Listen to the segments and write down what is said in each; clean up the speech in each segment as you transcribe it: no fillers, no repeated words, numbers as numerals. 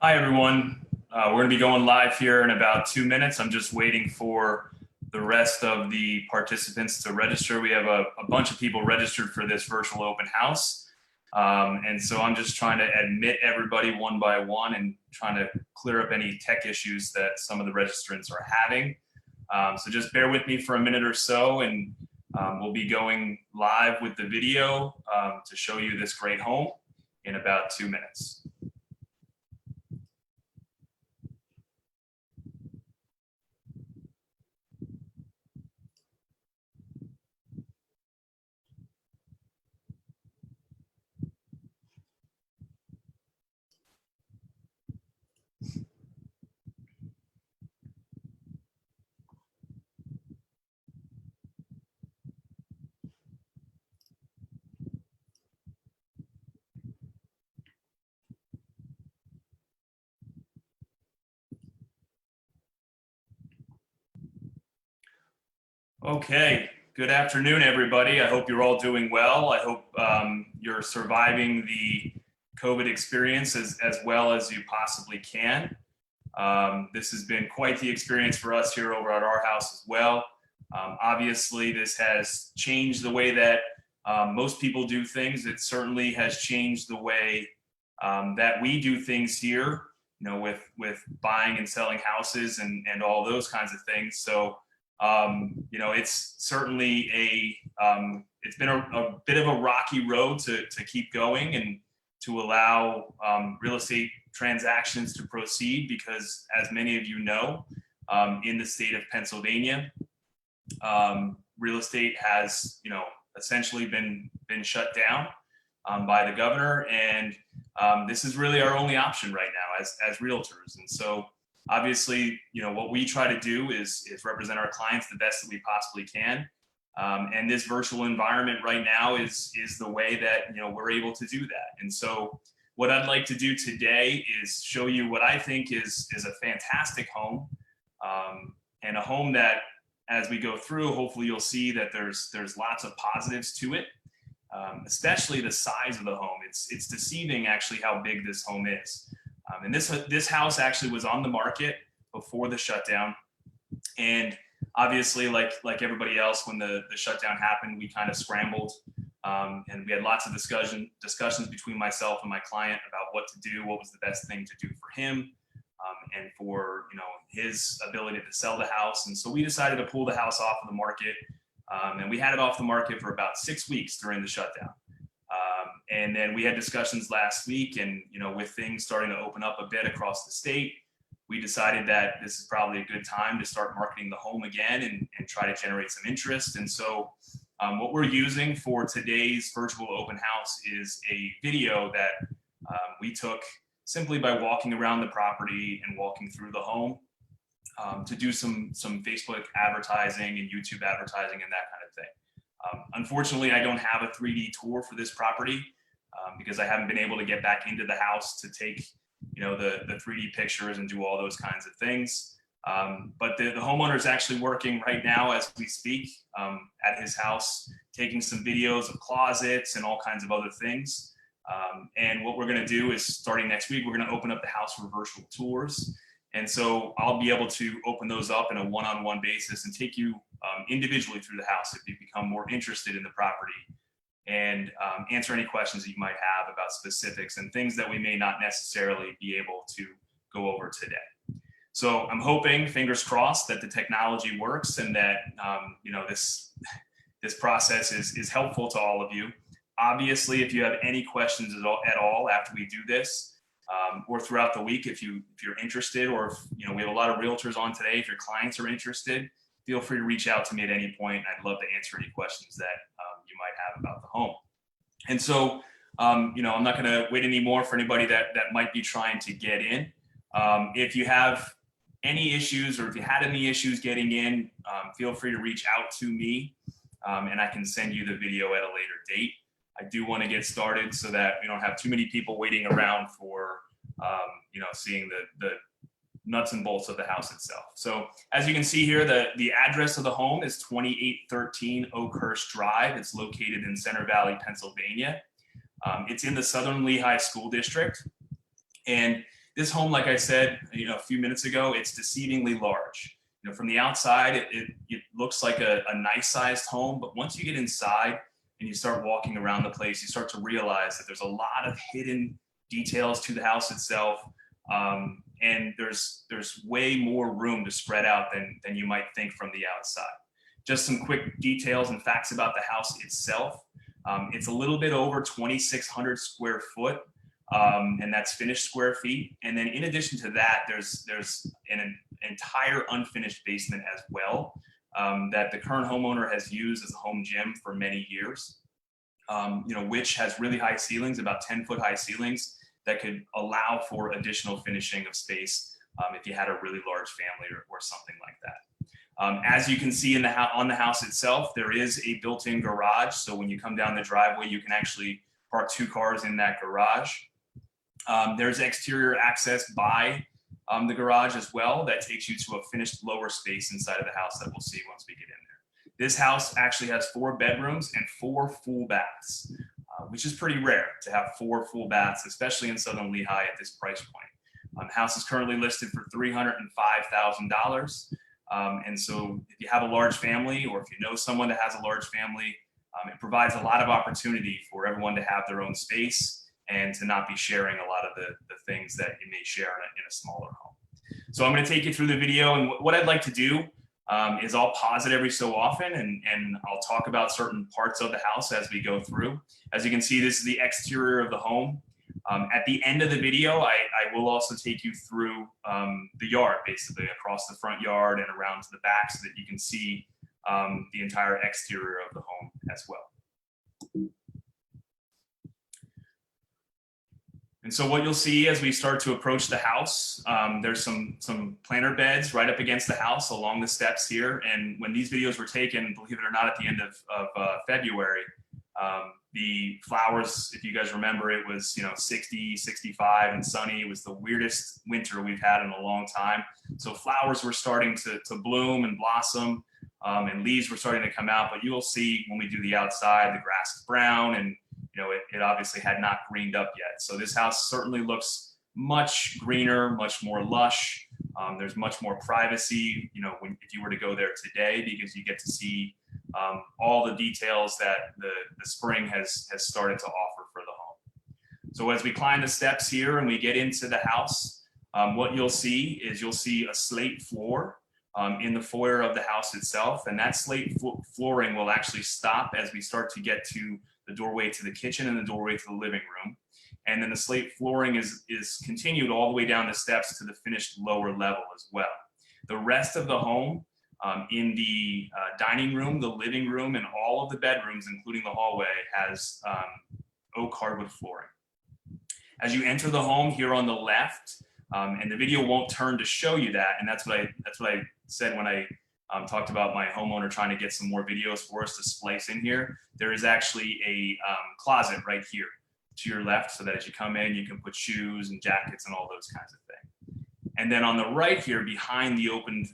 Hi, everyone. We're going to be going live here in about 2 minutes. I'm just waiting for the rest of the participants to register. We have a bunch of people registered for this virtual open house. And so I'm just trying to admit everybody one by one and trying to clear up any tech issues that some of the registrants are having. So just bear with me for a minute or so, and we'll be going live with the video to show you this great home in about 2 minutes. Okay, good afternoon, everybody. I hope you're all doing well. I hope you're surviving the COVID experience as well as you possibly can. This has been quite the experience for us here over at our house as well. Obviously, this has changed the way that most people do things. It certainly has changed the way that we do things here, with buying and selling houses and all those kinds of things. So it's certainly it's been a bit of a rocky road to keep going and to allow real estate transactions to proceed, because as many of you know, in the state of Pennsylvania, real estate has, essentially been shut down by the governor. And this is really our only option right now as realtors. And so obviously, what we try to do is represent our clients the best that we possibly can. And this virtual environment right now is the way that, we're able to do that. And so what I'd like to do today is show you what I think is a fantastic home, and a home that, as we go through, hopefully you'll see that there's lots of positives to it, especially the size of the home. It's deceiving actually how big this home is. And this house actually was on the market before the shutdown. And obviously, like everybody else, when the shutdown happened, we kind of scrambled. And we had lots of discussions between myself and my client about what to do, what was the best thing to do for him, and for his ability to sell the house. And so we decided to pull the house off of the market. And we had it off the market for about 6 weeks during the shutdown. And then we had discussions last week, and with things starting to open up a bit across the state, we decided that this is probably a good time to start marketing the home again and try to generate some interest. And so what we're using for today's virtual open house is a video that we took simply by walking around the property and walking through the home, to do some Facebook advertising and YouTube advertising and that kind of thing. Unfortunately, I don't have a 3D tour for this property, because I haven't been able to get back into the house to take, the 3D pictures and do all those kinds of things. But the homeowner is actually working right now as we speak, at his house, taking some videos of closets and all kinds of other things. And what we're going to do is, starting next week, we're going to open up the house for virtual tours. And so I'll be able to open those up in a one-on-one basis and take you individually through the house if you become more interested in the property, and answer any questions that you might have about specifics and things that we may not necessarily be able to go over today. So I'm hoping, fingers crossed, that the technology works and that this process is helpful to all of you. Obviously, if you have any questions at all after we do this, or throughout the week, if you're interested, or if we have a lot of realtors on today, if your clients are interested, feel free to reach out to me at any point. I'd love to answer any questions that you might have about the home. And so, I'm not going to wait anymore for anybody that might be trying to get in. If you have any issues, or if you had any issues getting in, feel free to reach out to me, and I can send you the video at a later date. I do want to get started so that we don't have too many people waiting around for, seeing the nuts and bolts of the house itself. So as you can see here, the address of the home is 2813 Oakhurst Drive. It's located in Center Valley, Pennsylvania. It's in the Southern Lehigh School District. And This home, like I said, a few minutes ago, it's deceivingly large. From the outside, it looks like a nice sized home, but once you get inside and you start walking around the place, you start to realize that there's a lot of hidden details to the house itself. And there's way more room to spread out than you might think from the outside. Just some quick details and facts about the house itself. It's a little bit over 2,600 square foot, and that's finished square feet. And then in addition to that, there's an entire unfinished basement as well, that the current homeowner has used as a home gym for many years, which has really high ceilings, about 10-foot high ceilings, that could allow for additional finishing of space if you had a really large family or something like that. As you can see on the house itself, there is a built-in garage. So when you come down the driveway, you can actually park 2 cars in that garage. There's exterior access by the garage as well that takes you to a finished lower space inside of the house that we'll see once we get in there. This house actually has 4 bedrooms and 4 full baths, which is pretty rare to have 4 full baths, especially in Southern Lehigh at this price point. The house is currently listed for $305,000. And so if you have a large family, or if you know someone that has a large family, it provides a lot of opportunity for everyone to have their own space and to not be sharing a lot of the things that you may share in a smaller home. So I'm going to take you through the video, and what I'd like to do is I'll pause it every so often, and I'll talk about certain parts of the house as we go through. As you can see, this is the exterior of the home. At the end of the video, I will also take you through the yard, basically across the front yard and around to the back, so that you can see the entire exterior of the home as well. And so what you'll see as we start to approach the house, there's some planter beds right up against the house along the steps here. And when these videos were taken, believe it or not, at the end of February, the flowers, if you guys remember, it was 60, 65 and sunny. It was the weirdest winter we've had in a long time. So flowers were starting to bloom and blossom, and leaves were starting to come out. But you'll see when we do the outside, the grass is brown, and it obviously had not greened up yet. So this house certainly looks much greener, much more lush. There's much more privacy, if you were to go there today, because you get to see all the details that the spring has started to offer for the home. So as we climb the steps here and we get into the house, what you'll see is a slate floor in the foyer of the house itself. And that slate flooring will actually stop as we start to get to the doorway to the kitchen and the doorway to the living room. And then the slate flooring is continued all the way down the steps to the finished lower level as well. The rest of the home, in the dining room, the living room, and all of the bedrooms, including the hallway, has oak hardwood flooring. As you enter the home here on the left, and the video won't turn to show you that, and that's what I said when I talked about my homeowner trying to get some more videos for us to splice in here. There is actually a closet right here to your left, so that as you come in, you can put shoes and jackets and all those kinds of things. And then on the right here, behind the opened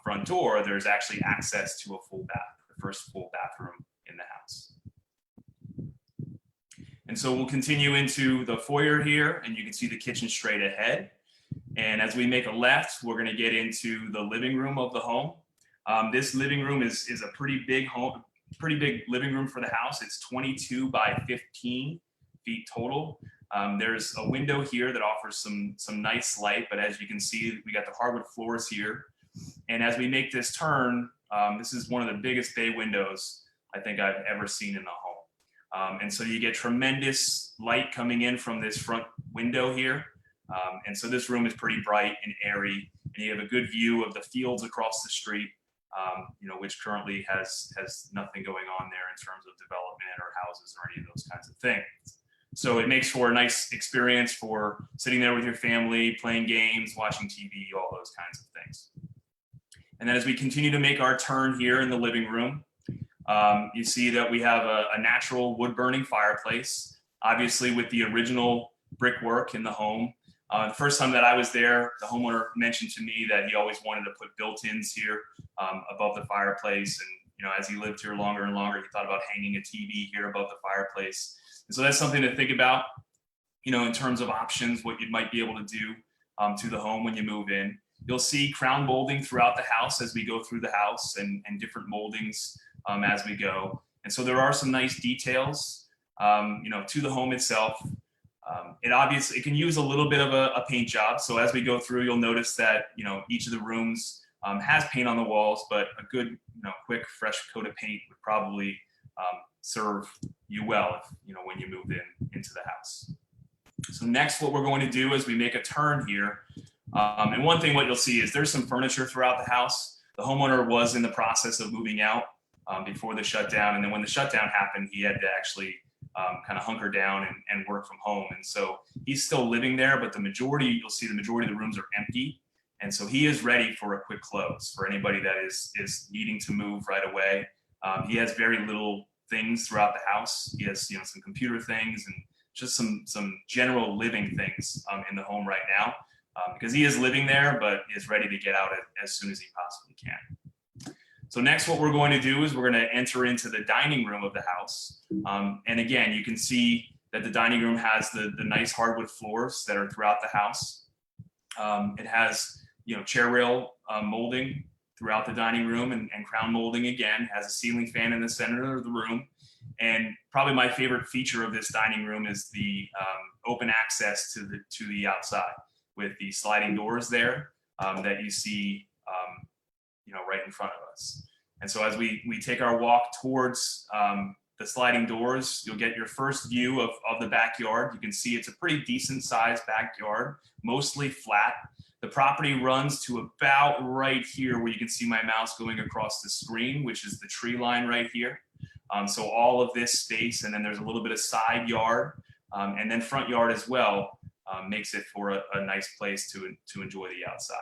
front door, there's actually access to a full bath, the first full bathroom in the house. And so we'll continue into the foyer here, and you can see the kitchen straight ahead. And as we make a left, we're going to get into the living room of the home. This living room is a pretty big living room for the house. It's 22 by 15 feet total. There's a window here that offers some nice light, but as you can see, we got the hardwood floors here. And as we make this turn, this is one of the biggest bay windows I think I've ever seen in a home. And so you get tremendous light coming in from this front window here. And so this room is pretty bright and airy, and you have a good view of the fields across the street, which currently has nothing going on there in terms of development or houses or any of those kinds of things. So it makes for a nice experience for sitting there with your family, playing games, watching TV, all those kinds of things. And then as we continue to make our turn here in the living room, you see that we have a natural wood-burning fireplace, obviously with the original brickwork in the home. The first time that I was there, the homeowner mentioned to me that he always wanted to put built-ins here above the fireplace. And as he lived here longer and longer, he thought about hanging a TV here above the fireplace. And so that's something to think about, in terms of options, what you might be able to do to the home when you move in. You'll see crown molding throughout the house as we go through the house, and different moldings as we go. And so there are some nice details, to the home itself. It can use a little bit of a paint job. So as we go through, you'll notice that, each of the rooms has paint on the walls, but a good, quick, fresh coat of paint would probably serve you well when you move into the house. So next, what we're going to do is we make a turn here. And one thing what you'll see is there's some furniture throughout the house. The homeowner was in the process of moving out before the shutdown. And then when the shutdown happened, he had to actually kind of hunker down and work from home. And so he's still living there, but you'll see the majority of the rooms are empty. And so he is ready for a quick close for anybody that is needing to move right away. He has very little things throughout the house. He has, some computer things and just some general living things in the home right now, because he is living there, but is ready to get out as soon as he possibly can. So next, what we're going to do is we're going to enter into the dining room of the house. And again, you can see that the dining room has the nice hardwood floors that are throughout the house. It has, chair rail molding throughout the dining room, and crown molding again, has a ceiling fan in the center of the room. And probably my favorite feature of this dining room is the open access to the outside with the sliding doors there that you see right in front of us. And so as we take our walk towards the sliding doors, you'll get your first view of the backyard. You can see it's a pretty decent sized backyard, mostly flat. The property runs to about right here where you can see my mouse going across the screen, which is the tree line right here. So all of this space, and then there's a little bit of side yard, and then front yard as well, makes it for a nice place to enjoy the outside.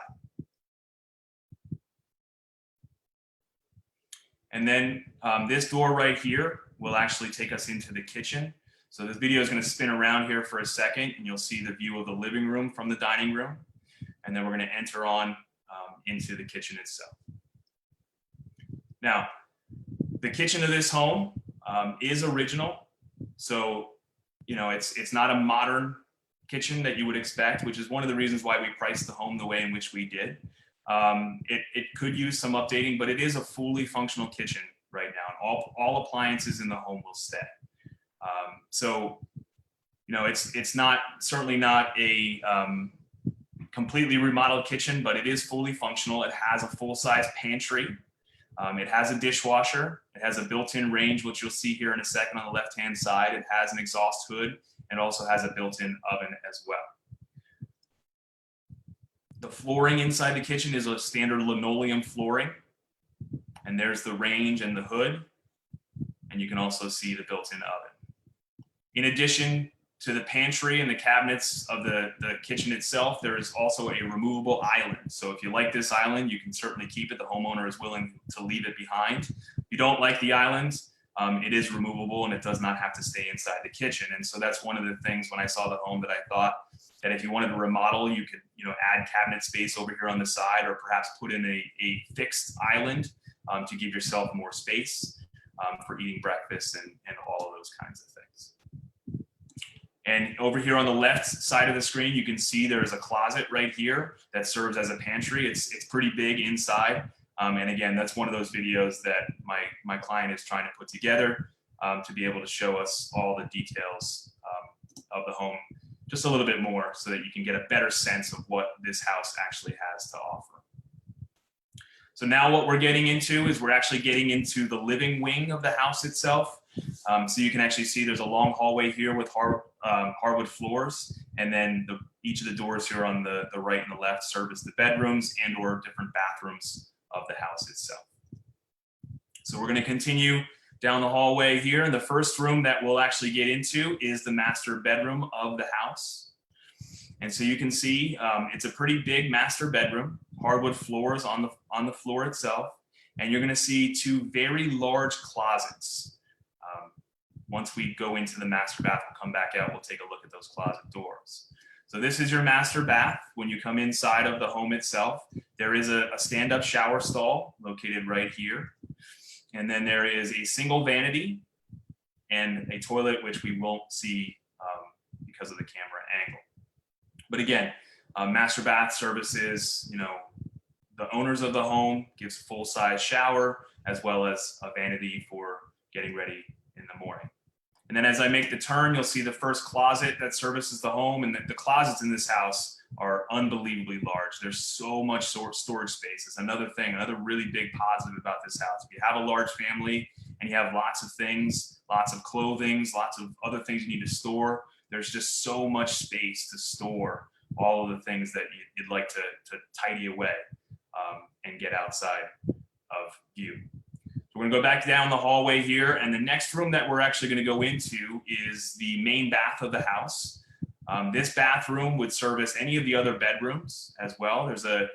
And then this door right here will actually take us into the kitchen. So this video is going to spin around here for a second, and you'll see the view of the living room from the dining room. And then we're going to enter on into the kitchen itself. Now, the kitchen of this home is original. So, it's not a modern kitchen that you would expect, which is one of the reasons why we priced the home the way in which we did. It could use some updating, but it is a fully functional kitchen right now. All appliances in the home will stay. It's certainly not a completely remodeled kitchen, but it is fully functional. It has a full-size pantry. It has a dishwasher. It has a built-in range, which you'll see here in a second on the left-hand side. It has an exhaust hood and also has a built-in oven as well. The flooring inside the kitchen is a standard linoleum flooring. And there's the range and the hood. And you can also see the built-in oven. In addition to the pantry and the cabinets of the kitchen itself, there is also a removable island. So if you like this island, you can certainly keep it. The homeowner is willing to leave it behind. If you don't like the island, it is removable and it does not have to stay inside the kitchen. And so that's one of the things when I saw the home that I thought that if you wanted to remodel, you could add cabinet space over here on the side, or perhaps put in a fixed island to give yourself more space for eating breakfast and all of those kinds of things. And over here on the left side of the screen, you can see there's a closet right here that serves as a pantry. It's pretty big inside. And again, that's one of those videos that my client is trying to put together to be able to show us all the details of the home just a little bit more so that you can get a better sense of what this house actually has to offer. So now what we're getting into is we're actually getting into the living wing of the house itself. So you can actually see there's a long hallway here with hardwood floors, and then each of the doors here on the right and the left serve as the bedrooms and or different bathrooms of the house itself. So we're going to continue down the hallway here, and the first room that we'll actually get into is the master bedroom of the house. And so you can see it's a pretty big master bedroom, hardwood floors on the floor itself, and you're going to see two very large closets. Once we go into the master bath, we'll come back out, we'll take a look at those closet doors. So this is your master bath. When you come inside of the home itself, there is a stand-up shower stall located right here. And then there is a single vanity and a toilet, which we won't see because of the camera angle. But again, Master bath services, the owners of the home, gives full-size shower as well as a vanity for getting ready in the morning. And then as I make the turn, you'll see the first closet that services the home, and the closets in this house are unbelievably large. There's so much storage space. It's another thing, another really big positive about this house. If you have a large family and you have lots of things, lots of clothing, lots of other things you need to store, there's just so much space to store all of the things that you'd like to tidy away and get outside of view. So we're gonna go back down the hallway here, and the next room that we're actually gonna go into is the main bath of the house. This bathroom would service any of the other bedrooms as well. There's a,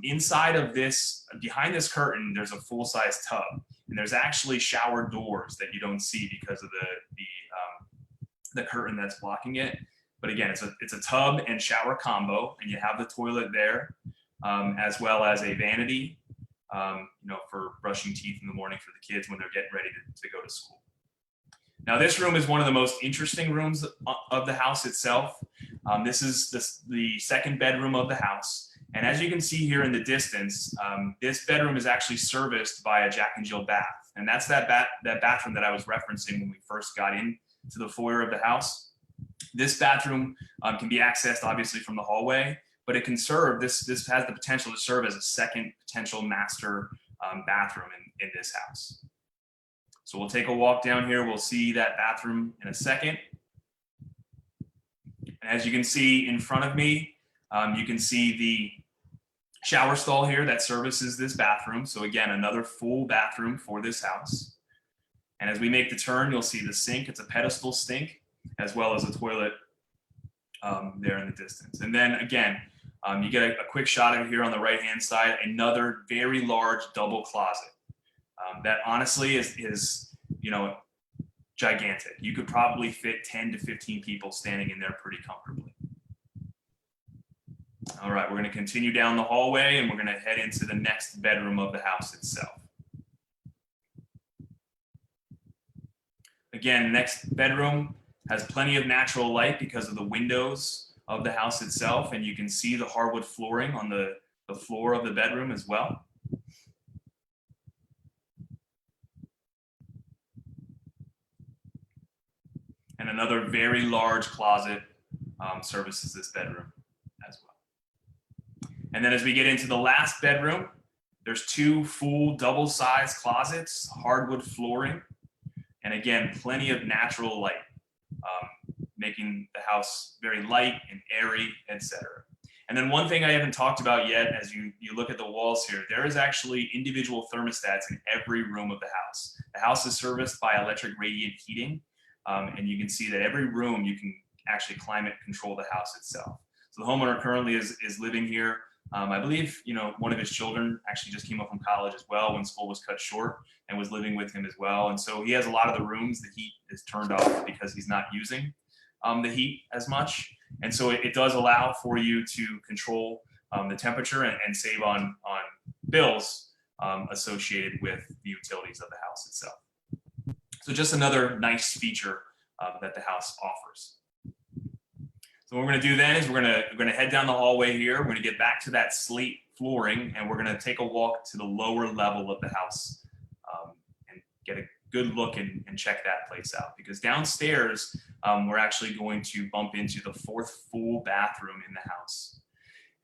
inside of this, behind this curtain, there's a full-size tub, and there's actually shower doors that you don't see because of the curtain that's blocking it. But again, it's a tub and shower combo, and you have the toilet there, as well as a vanity, for brushing teeth in the morning for the kids when they're getting ready to go to school. Now, this room is one of the most interesting rooms of the house itself. This is the second bedroom of the house. And as you can see here in the distance, this bedroom is actually serviced by a Jack and Jill bath. And that's that bathroom that I was referencing when we first got into the foyer of the house. This bathroom can be accessed obviously from the hallway, but it can serve, this has the potential to serve as a second potential master bathroom in this house. So we'll take a walk down here. We'll see that bathroom in a second. And as you can see in front of me, you can see the shower stall here that services this bathroom. So again, another full bathroom for this house. And as we make the turn, you'll see the sink. It's a pedestal sink, as well as a toilet there in the distance. And then again, you get a quick shot of here on the right-hand side, another very large double closet. That honestly is gigantic. You could probably fit 10 to 15 people standing in there pretty comfortably. All right, we're going to continue down the hallway, and we're going to head into the next bedroom of the house itself. Again, next bedroom has plenty of natural light because of the windows of the house itself, and you can see the hardwood flooring on the floor of the bedroom as well. And another very large closet services this bedroom as well. And then as we get into the last bedroom, there's two full double-sized closets, hardwood flooring, and again, plenty of natural light, making the house very light and airy, etc. And then one thing I haven't talked about yet, as you look at the walls here, there is actually individual thermostats in every room of the house. The house is serviced by electric radiant heating. And you can see that every room you can actually climate control the house itself. So the homeowner currently is living here. I believe one of his children actually just came up from college as well when school was cut short, and was living with him as well. And so he has a lot of the rooms, the heat is turned off because he's not using the heat as much. And so it does allow for you to control the temperature and save on bills associated with the utilities of the house itself. So just another nice feature that the house offers. So what we're going to do then is we're going to head down the hallway here. We're going to get back to that slate flooring, and we're going to take a walk to the lower level of the house and get a good look and check that place out. Because downstairs, we're actually going to bump into the fourth full bathroom in the house.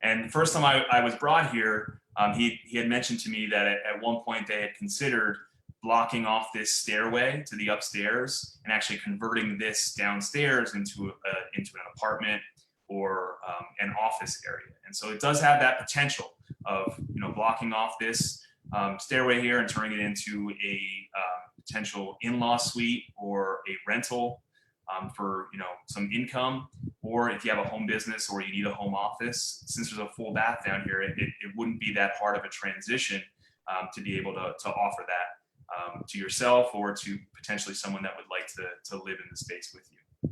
And the first time I was brought here, he had mentioned to me that at one point they had considered blocking off this stairway to the upstairs and actually converting this downstairs into an apartment or an office area. And so it does have that potential of blocking off this stairway here and turning it into a potential in-law suite or a rental for some income, or if you have a home business or you need a home office. Since there's a full bath down here, it wouldn't be that hard of a transition to be able to offer that to yourself or to potentially someone that would like to live in the space with you.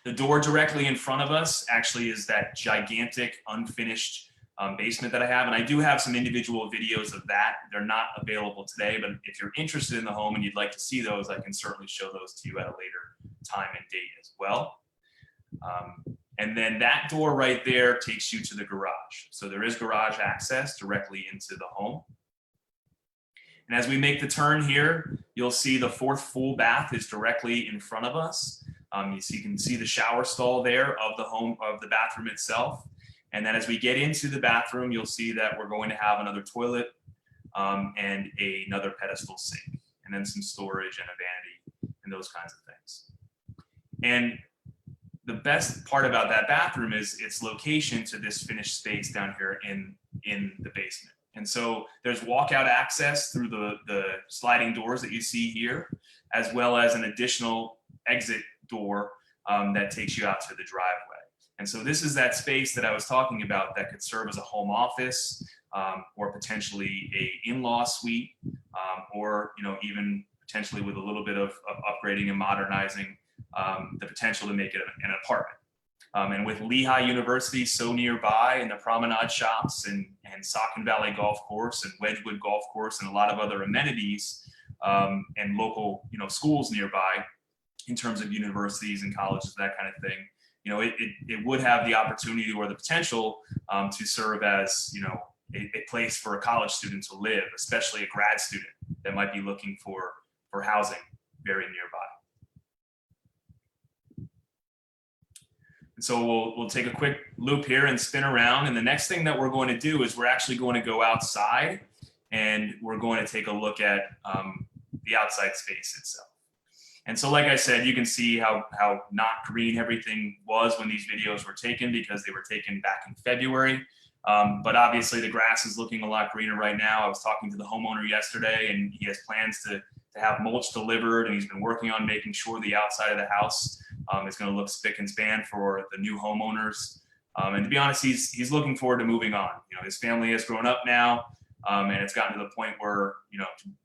The door directly in front of us actually is that gigantic unfinished basement that I have, and I do have some individual videos of that. They're not available today, but if you're interested in the home and you'd like to see those, I can certainly show those to you at a later time and date as well. And then that door right there takes you to the garage. So there is garage access directly into the home. And as we make the turn here, you'll see the fourth full bath is directly in front of us. You can see the shower stall there of the home, of the bathroom itself. And then as we get into the bathroom, you'll see that we're going to have another toilet and another pedestal sink, and then some storage and a vanity and those kinds of things. And the best part about that bathroom is its location to this finished space down here in the basement. And so there's walkout access through the sliding doors that you see here, as well as an additional exit door that takes you out to the driveway. And so this is that space that I was talking about that could serve as a home office or potentially a in-law suite, or even potentially with a little bit of upgrading and modernizing, the potential to make it an apartment. And with Lehigh University so nearby, and the promenade shops and Saucon Valley Golf Course and Wedgwood Golf Course and a lot of other amenities and local schools nearby in terms of universities and colleges, that kind of thing, it would have the opportunity or the potential to serve as a place for a college student to live, especially a grad student that might be looking for housing very nearby. And so we'll take a quick loop here and spin around. And the next thing that we're going to do is we're actually going to go outside and we're going to take a look at the outside space itself. And so, like I said, you can see how not green everything was when these videos were taken, because they were taken back in February. But obviously the grass is looking a lot greener right now. I was talking to the homeowner yesterday, and he has plans to have mulch delivered, and he's been working on making sure the outside of the house is going to look spick and span for the new homeowners. And to be honest, he's looking forward to moving on. His family has grown up now, and it's gotten to the point where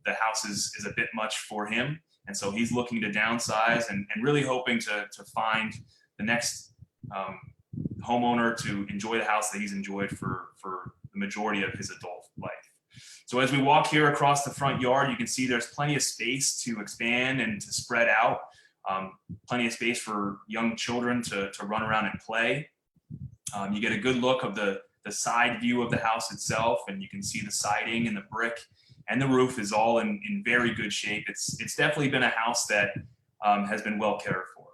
the house is a bit much for him. And so he's looking to downsize and really hoping to find the next homeowner to enjoy the house that he's enjoyed for the majority of his adult life. So as we walk here across the front yard, you can see there's plenty of space to expand and to spread out, plenty of space for young children to run around and play. You get a good look of the side view of the house itself, and you can see the siding and the brick, and the roof is all in very good shape. It's definitely been a house that has been well cared for.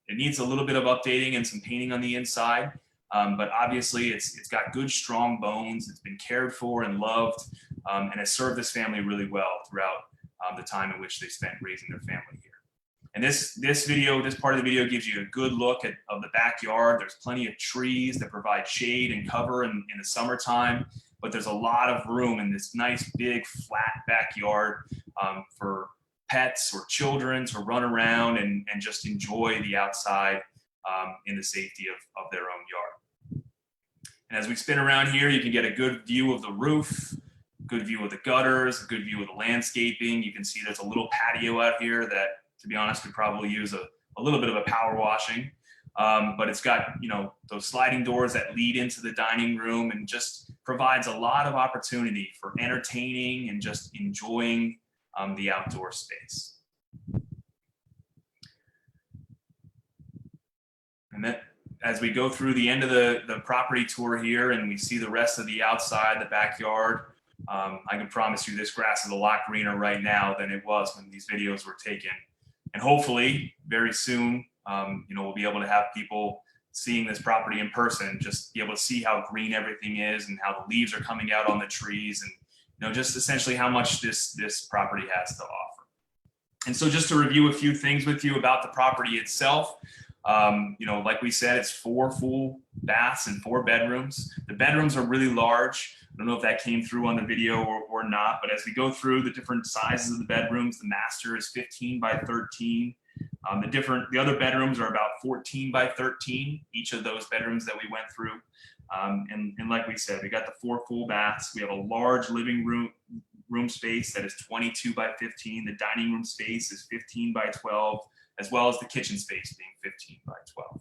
It needs a little bit of updating and some painting on the inside, but obviously it's got good, strong bones. It's been cared for and loved, and has served this family really well throughout the time in which they spent raising their family here. And this part of the video gives you a good look of the backyard. There's plenty of trees that provide shade and cover in the summertime, but there's a lot of room in this nice, big, flat backyard for pets or children to run around and just enjoy the outside in the safety of their own yard. And as we spin around here, you can get a good view of the roof, good view of the gutters, a good view of the landscaping. You can see there's a little patio out here that, to be honest, could probably use a little bit of a power washing. But it's got, those sliding doors that lead into the dining room, and just provides a lot of opportunity for entertaining and just enjoying the outdoor space. And then as we go through the end of the property tour here and we see the rest of the outside, the backyard, I can promise you this grass is a lot greener right now than it was when these videos were taken. And hopefully very soon, we'll be able to have people seeing this property in person, just be able to see how green everything is and how the leaves are coming out on the trees, and just essentially how much this property has to offer. And so just to review a few things with you about the property itself, like we said, it's 4 full baths and 4 bedrooms. The bedrooms are really large. I don't know if that came through on the video or not, but as we go through the different sizes of the bedrooms, the master is 15 by 13. The other bedrooms are about 14 by 13, each of those bedrooms that we went through. And like we said, we got the 4 full baths. We have a large living room space that is 22 by 15. The dining room space is 15 by 12, as well as the kitchen space being 15 by 12.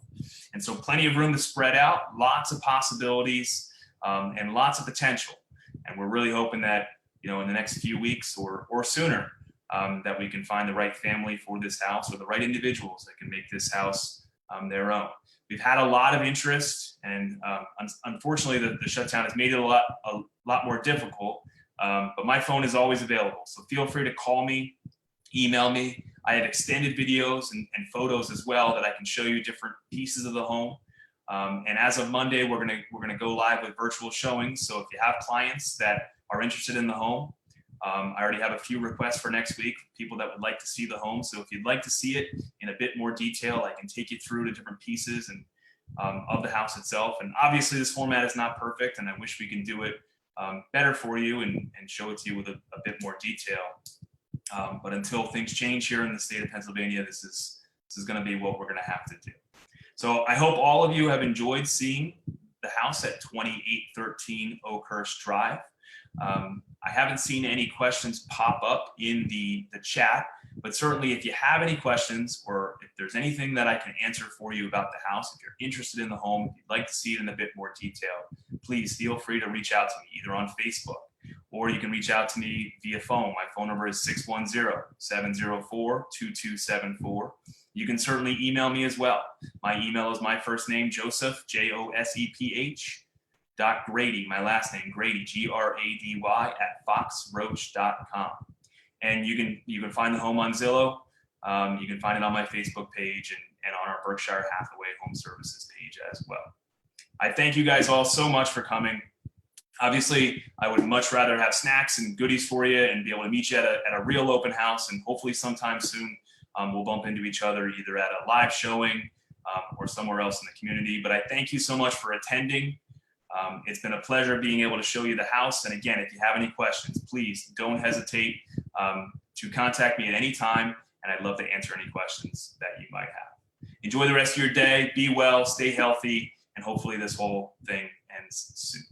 And so plenty of room to spread out, lots of possibilities, and lots of potential. And we're really hoping that, in the next few weeks or sooner, that we can find the right family for this house, or the right individuals that can make this house their own. We've had a lot of interest, and unfortunately, the shutdown has made it a lot more difficult. But my phone is always available, so feel free to call me, email me. I have extended videos and photos as well that I can show you different pieces of the home. And as of Monday, we're gonna go live with virtual showings. So if you have clients that are interested in the home, I already have a few requests for next week, people that would like to see the home. So if you'd like to see it in a bit more detail, I can take you through to different pieces and of the house itself. And obviously this format is not perfect, and I wish we can do it better for you and show it to you with a bit more detail. But until things change here in the state of Pennsylvania, this is going to be what we're going to have to do. So I hope all of you have enjoyed seeing the house at 2813 Oakhurst Drive. I haven't seen any questions pop up in the chat, but certainly if you have any questions or if there's anything that I can answer for you about the house, if you're interested in the home, if you'd like to see it in a bit more detail, please feel free to reach out to me either on Facebook, or you can reach out to me via phone. My phone number is 610-704-2274. You can certainly email me as well. My email is my first name, Joseph, Joseph, .Grady, my last name, Grady, Grady, @foxroach.com. And you can find the home on Zillow. You can find it on my Facebook page and on our Berkshire Hathaway Home Services page as well. I thank you guys all so much for coming. Obviously, I would much rather have snacks and goodies for you and be able to meet you at a real open house, and hopefully sometime soon we'll bump into each other either at a live showing or somewhere else in the community. But I thank you so much for attending. It's been a pleasure being able to show you the house. And again, if you have any questions, please don't hesitate to contact me at any time, and I'd love to answer any questions that you might have. Enjoy the rest of your day, be well, stay healthy, and hopefully this whole thing ends soon.